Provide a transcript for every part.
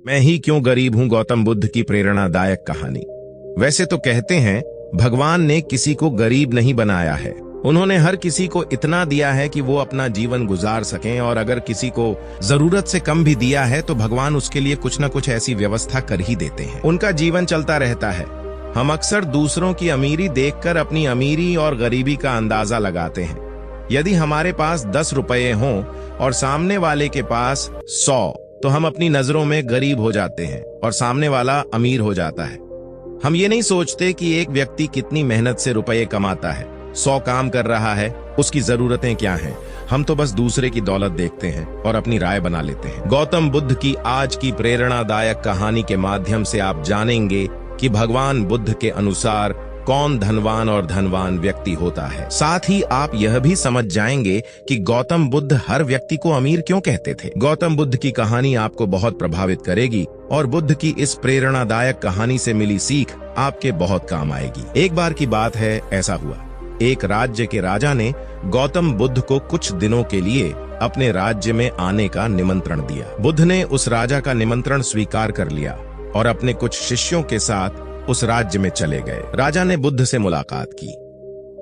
मैं ही क्यों गरीब हूँ, गौतम बुद्ध की प्रेरणादायक कहानी। वैसे तो कहते हैं भगवान ने किसी को गरीब नहीं बनाया है, उन्होंने हर किसी को इतना दिया है कि वो अपना जीवन गुजार सकें, और अगर किसी को जरूरत से कम भी दिया है तो भगवान उसके लिए कुछ न कुछ ऐसी व्यवस्था कर ही देते हैं। उनका जीवन चलता रहता है। हम अक्सर दूसरों की अमीरी देखकर अपनी अमीरी और गरीबी का अंदाजा लगाते हैं। यदि हमारे पास 10 रुपये हों और सामने वाले के पास 100, तो हम अपनी नजरों में गरीब हो जाते हैं और सामने वाला अमीर हो जाता है। हम ये नहीं सोचते कि एक व्यक्ति कितनी मेहनत से रुपये कमाता है, 100 काम कर रहा है, उसकी जरूरतें क्या हैं। हम तो बस दूसरे की दौलत देखते हैं और अपनी राय बना लेते हैं। गौतम बुद्ध की आज की प्रेरणादायक कहानी के माध्यम से आप जानेंगे कि भगवान बुद्ध के अनुसार कौन धनवान और धनवान व्यक्ति होता है। साथ ही आप यह भी समझ जाएंगे कि गौतम बुद्ध हर व्यक्ति को अमीर क्यों कहते थे। गौतम बुद्ध की कहानी आपको बहुत प्रभावित करेगी और बुद्ध की इस प्रेरणादायक कहानी से मिली सीख आपके बहुत काम आएगी। एक बार की बात है, ऐसा हुआ, एक राज्य के राजा ने गौतम बुद्ध को कुछ दिनों के लिए अपने राज्य में आने का निमंत्रण दिया। बुद्ध ने उस राजा का निमंत्रण स्वीकार कर लिया और अपने कुछ शिष्यों के साथ उस राज्य में चले गए। राजा ने बुद्ध से मुलाकात की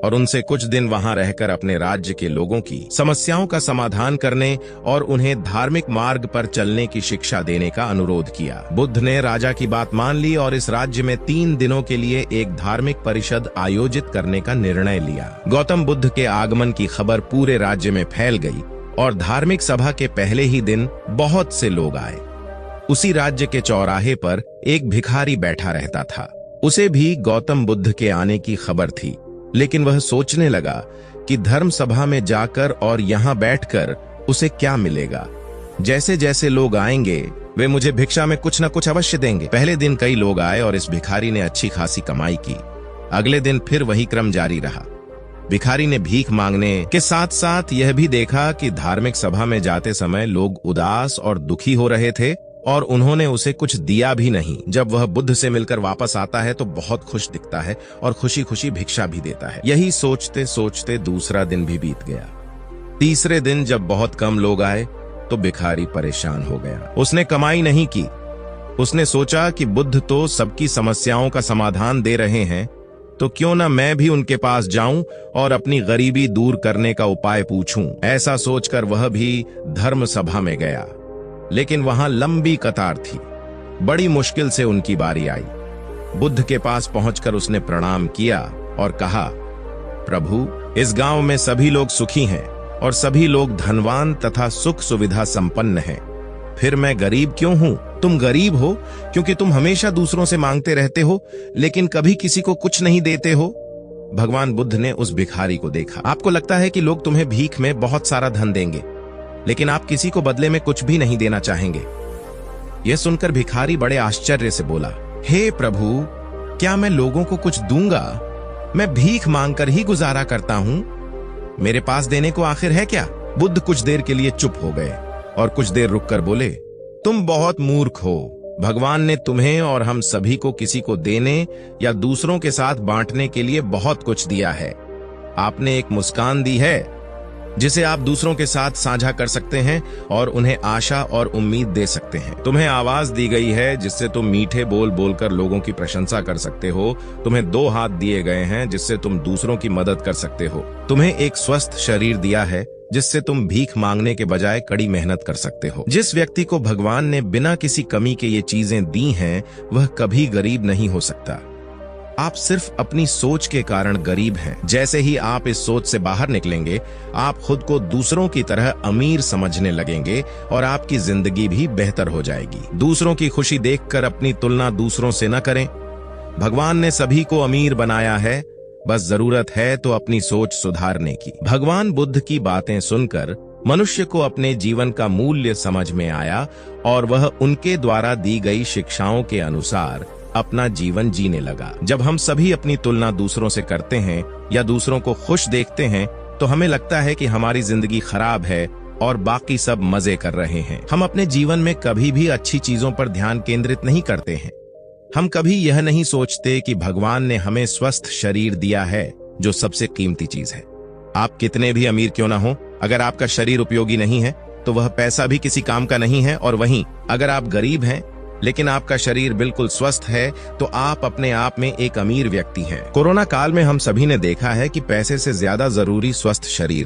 और उनसे कुछ दिन वहां रहकर अपने राज्य के लोगों की समस्याओं का समाधान करने और उन्हें धार्मिक मार्ग पर चलने की शिक्षा देने का अनुरोध किया। बुद्ध ने राजा की बात मान ली और इस राज्य में 3 दिनों के लिए एक धार्मिक परिषद आयोजित करने का निर्णय लिया। गौतम बुद्ध के आगमन की खबर पूरे राज्य में फैल गई और धार्मिक सभा के पहले ही दिन बहुत से लोग आए। उसी राज्य के चौराहे पर एक भिखारी बैठा रहता था। उसे भी गौतम बुद्ध के आने की खबर थी, लेकिन वह सोचने लगा कि धर्म सभा में जाकर और यहाँ बैठकर उसे क्या मिलेगा। जैसे जैसे लोग आएंगे वे मुझे भिक्षा में कुछ न कुछ अवश्य देंगे। पहले दिन कई लोग आए और इस भिखारी ने अच्छी खासी कमाई की। अगले दिन फिर वही क्रम जारी रहा। भिखारी ने भीख मांगने के साथ साथ यह भी देखा कि धार्मिक सभा में जाते समय लोग उदास और दुखी हो रहे थे और उन्होंने उसे कुछ दिया भी नहीं। जब वह बुद्ध से मिलकर वापस आता है तो बहुत खुश दिखता है और खुशी खुशी भिक्षा भी देता है। यही सोचते सोचते दूसरा दिन भी बीत गया। तीसरे दिन जब बहुत कम लोग आए तो भिखारी परेशान हो गया। उसने कमाई नहीं की। उसने सोचा कि बुद्ध तो सबकी समस्याओं का समाधान दे रहे हैं, तो क्यों न मैं भी उनके पास जाऊं और अपनी गरीबी दूर करने का उपाय पूछूं। ऐसा सोचकर वह भी धर्म सभा में गया, लेकिन वहां लंबी कतार थी। बड़ी मुश्किल से उनकी बारी आई। बुद्ध के पास पहुंचकर उसने प्रणाम किया और कहा, प्रभु, इस गांव में सभी लोग सुखी हैं और सभी लोग धनवान तथा सुख सुविधा संपन्न हैं। फिर मैं गरीब क्यों हूं? तुम गरीब हो क्योंकि तुम हमेशा दूसरों से मांगते रहते हो, लेकिन कभी किसी को कुछ नहीं देते हो। भगवान बुद्ध ने उस भिखारी को देखा। आपको लगता है कि लोग तुम्हें भीख में बहुत सारा धन देंगे, लेकिन आप किसी को बदले में कुछ भी नहीं देना चाहेंगे। यह सुनकर भिखारी बड़े आश्चर्य से बोला, हे प्रभु, क्या मैं लोगों को कुछ दूंगा? मैं भीख मांगकर ही गुजारा करता हूं। मेरे पास देने को आखिर है क्या? बुद्ध कुछ देर के लिए चुप हो गए और कुछ देर रुककर बोले, तुम बहुत मूर्ख हो। भगवान ने तुम्हें और हम सभी को किसी को देने या दूसरों के साथ बांटने के लिए बहुत कुछ दिया है। आपने एक मुस्कान दी है जिसे आप दूसरों के साथ साझा कर सकते हैं और उन्हें आशा और उम्मीद दे सकते हैं। तुम्हें आवाज दी गई है जिससे तुम मीठे बोल बोलकर लोगों की प्रशंसा कर सकते हो। तुम्हें 2 हाथ दिए गए हैं जिससे तुम दूसरों की मदद कर सकते हो। तुम्हें एक स्वस्थ शरीर दिया है जिससे तुम भीख मांगने के बजाय कड़ी मेहनत कर सकते हो। जिस व्यक्ति को भगवान ने बिना किसी कमी के ये चीजें दी हैं, वह कभी गरीब नहीं हो सकता। आप सिर्फ अपनी सोच के कारण गरीब हैं। जैसे ही आप इस सोच से बाहर निकलेंगे, आप खुद को दूसरों की तरह अमीर समझने लगेंगे और आपकी जिंदगी भी बेहतर हो जाएगी। दूसरों की खुशी देखकर अपनी तुलना दूसरों से न करें। भगवान ने सभी को अमीर बनाया है, बस जरूरत है तो अपनी सोच सुधारने की। भगवान बुद्ध की बातें सुनकर मनुष्य को अपने जीवन का मूल्य समझ में आया और वह उनके द्वारा दी गई शिक्षाओं के अनुसार अपना जीवन जीने लगा। जब हम सभी अपनी तुलना दूसरों से करते हैं या दूसरों को खुश देखते हैं, तो हमें लगता है कि हमारी जिंदगी खराब है और बाकी सब मजे कर रहे हैं। हम अपने जीवन में कभी भी अच्छी चीजों पर ध्यान केंद्रित नहीं करते हैं। हम कभी यह नहीं सोचते कि भगवान ने हमें स्वस्थ शरीर दिया है, जो सबसे कीमती चीज है। आप कितने भी अमीर क्यों ना हो, अगर आपका शरीर उपयोगी नहीं है तो वह पैसा भी किसी काम का नहीं है। और वहीं अगर आप गरीब हैं लेकिन आपका शरीर बिल्कुल स्वस्थ है तो आप अपने आप में एक अमीर व्यक्ति हैं। कोरोना काल में हम सभी ने देखा है कि पैसे से ज्यादा जरूरी स्वस्थ शरीर है।